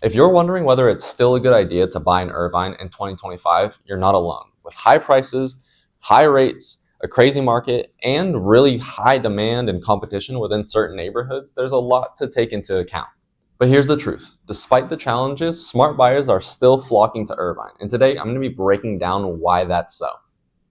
If you're wondering whether it's still a good idea to buy in Irvine in 2025, you're not alone. With high prices, high rates, a crazy market, and really high demand and competition within certain neighborhoods, there's a lot to take into account. But here's the truth. Despite the challenges, smart buyers are still flocking to Irvine. And today, I'm going to be breaking down why that's so.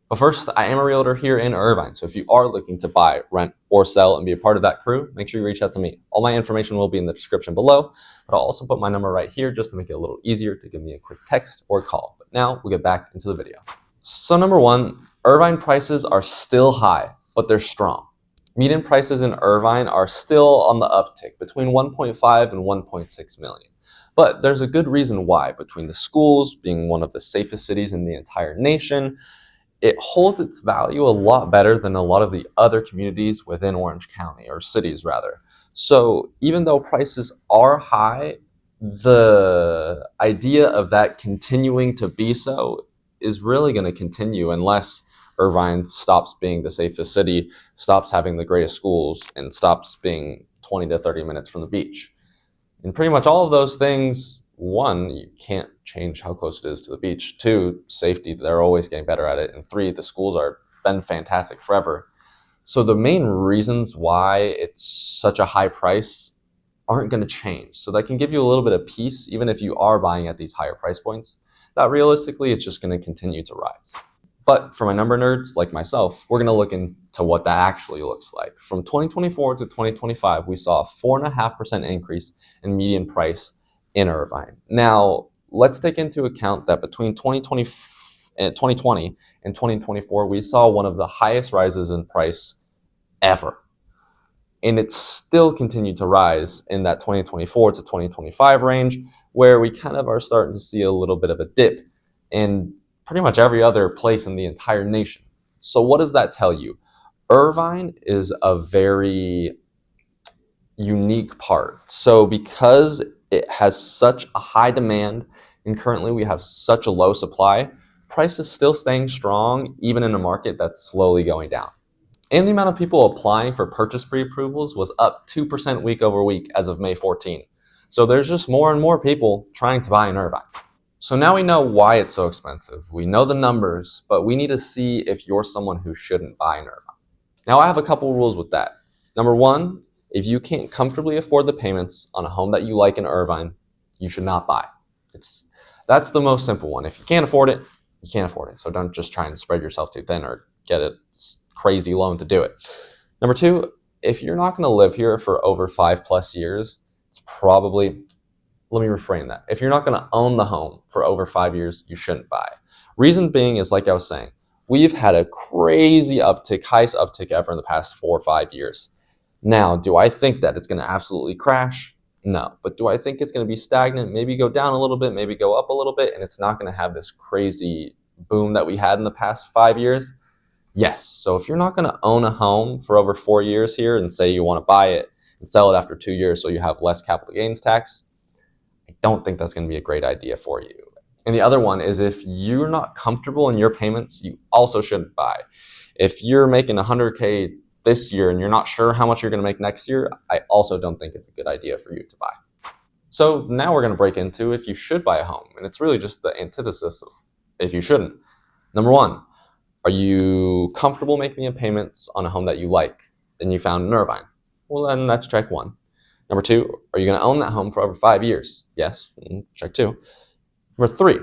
But first, I am a realtor here in Irvine, so if you are looking to buy, rent, or sell and be a part of that crew, make sure you reach out to me. All my information will be in the description below, but I'll also put my number right here just to make it a little easier to give me a quick text or call. But now we'll get back into the video. So number one, Irvine prices are still high, but they're strong. Median prices in Irvine are still on the uptick, between 1.5 and 1.6 million. But there's a good reason why. Between the schools being one of the safest cities in the entire nation, it holds its value a lot better than a lot of the other communities within Orange County, or cities rather. So even though prices are high, the idea of that continuing to be so is really going to continue unless Irvine stops being the safest city, stops having the greatest schools, and stops being 20 to 30 minutes from the beach. And pretty much all of those things, one, you can't change how close it is to the beach. Two, safety, they're always getting better at it. And three, the schools are been fantastic forever. So the main reasons why it's such a high price aren't going to change. So that can give you a little bit of peace, even if you are buying at these higher price points, that realistically it's just going to continue to rise. But for my number nerds like myself, we're going to look into what that actually looks like. From 2024 to 2025, we saw a 4.5% increase in median price in Irvine. Now, let's take into account that between 2020 and 2024, we saw one of the highest rises in price ever. And it still continued to rise in that 2024 to 2025 range, where we kind of are starting to see a little bit of a dip in pretty much every other place in the entire nation. So what does that tell you? Irvine is a very unique part. So because it has such a high demand and currently we have such a low supply, price is still staying strong even in a market that's slowly going down. And the amount of people applying for purchase pre-approvals was up 2% week over week as of May 14. So there's just more and more people trying to buy in Irvine. So now we know why it's so expensive. We know the numbers, but we need to see if you're someone who shouldn't buy in Irvine. Now I have a couple rules with that. Number one, if you can't comfortably afford the payments on a home that you like in Irvine, you should not buy. That's the most simple one. If you can't afford it, you can't afford it. So don't just try and spread yourself too thin or get a crazy loan to do it. Number two, if you're not going to live here for over 5+ years, it's probably, let me reframe that. If you're not going to own the home for over 5 years, you shouldn't buy. Reason being is, like I was saying, we've had a crazy uptick, highest uptick ever in the past 4 or 5 years. Now, do I think that it's going to absolutely crash? No. But do I think it's going to be stagnant, maybe go down a little bit, maybe go up a little bit, and it's not going to have this crazy boom that we had in the past 5 years? Yes. So if you're not going to own a home for over 4 years here and say you want to buy it and sell it after 2 years so you have less capital gains tax, I don't think that's going to be a great idea for you. And the other one is, if you're not comfortable in your payments, you also shouldn't buy. If you're making $100K this year and you're not sure how much you're going to make next year, I also don't think it's a good idea for you to buy. So now we're going to break into if you should buy a home. And it's really just the antithesis of if you shouldn't. Number one, are you comfortable making the payments on a home that you like and you found in Irvine? Well, then that's check one. Number two, are you going to own that home for over 5 years? Yes. Check two. Number three,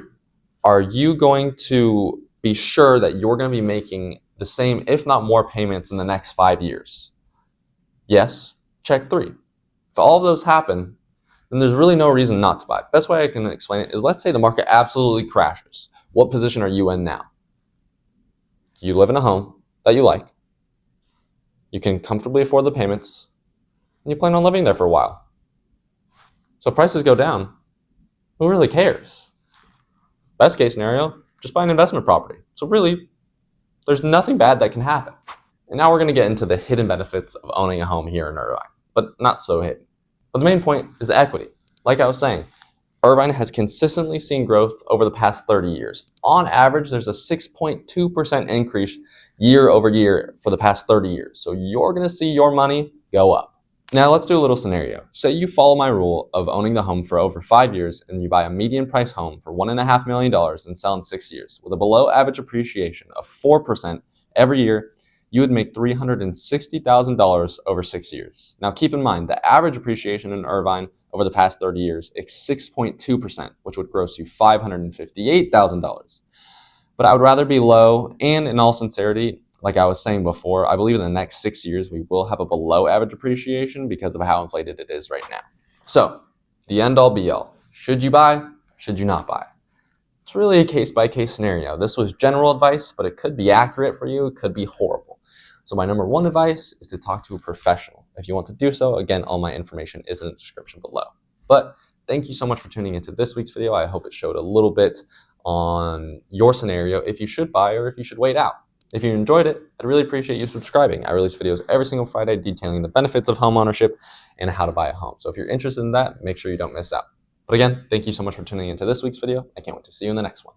are you going to be sure that you're going to be making the same, if not more, payments in the next 5 years? Yes. Check three. If all of those happen, then there's really no reason not to buy. Best way I can explain it is, let's say the market absolutely crashes. What position are you in now? You live in a home that you like. You can comfortably afford the payments, and you plan on living there for a while. So if prices go down, who really cares? Best case scenario, just buy an investment property. So really, there's nothing bad that can happen. And now we're going to get into the hidden benefits of owning a home here in Irvine, but not so hidden. But the main point is the equity. Like I was saying, Irvine has consistently seen growth over the past 30 years. On average, there's a 6.2% increase year over year for the past 30 years. So you're going to see your money go up. Now let's do a little scenario. Say you follow my rule of owning the home for over 5 years and you buy a median price home for $1.5 million and sell in 6 years with a below average appreciation of 4% every year. You would make $360,000 over 6 years. Now keep in mind, the average appreciation in Irvine over the past 30 years is 6.2%, which would gross you $558,000. But I would rather be low, and in all sincerity, like I was saying before, I believe in the next 6 years we will have a below average appreciation because of how inflated it is right now. So, the end all be all. Should you buy? Should you not buy? It's really a case-by-case scenario. This was general advice, but it could be accurate for you, it could be horrible. So my number one advice is to talk to a professional. If you want to do so, again, all my information is in the description below. But thank you so much for tuning into this week's video. I hope it showed a little bit on your scenario, if you should buy or if you should wait out. If you enjoyed it, I'd really appreciate you subscribing. I release videos every single Friday detailing the benefits of home ownership and how to buy a home. So if you're interested in that, make sure you don't miss out. But again, thank you so much for tuning into this week's video. I can't wait to see you in the next one.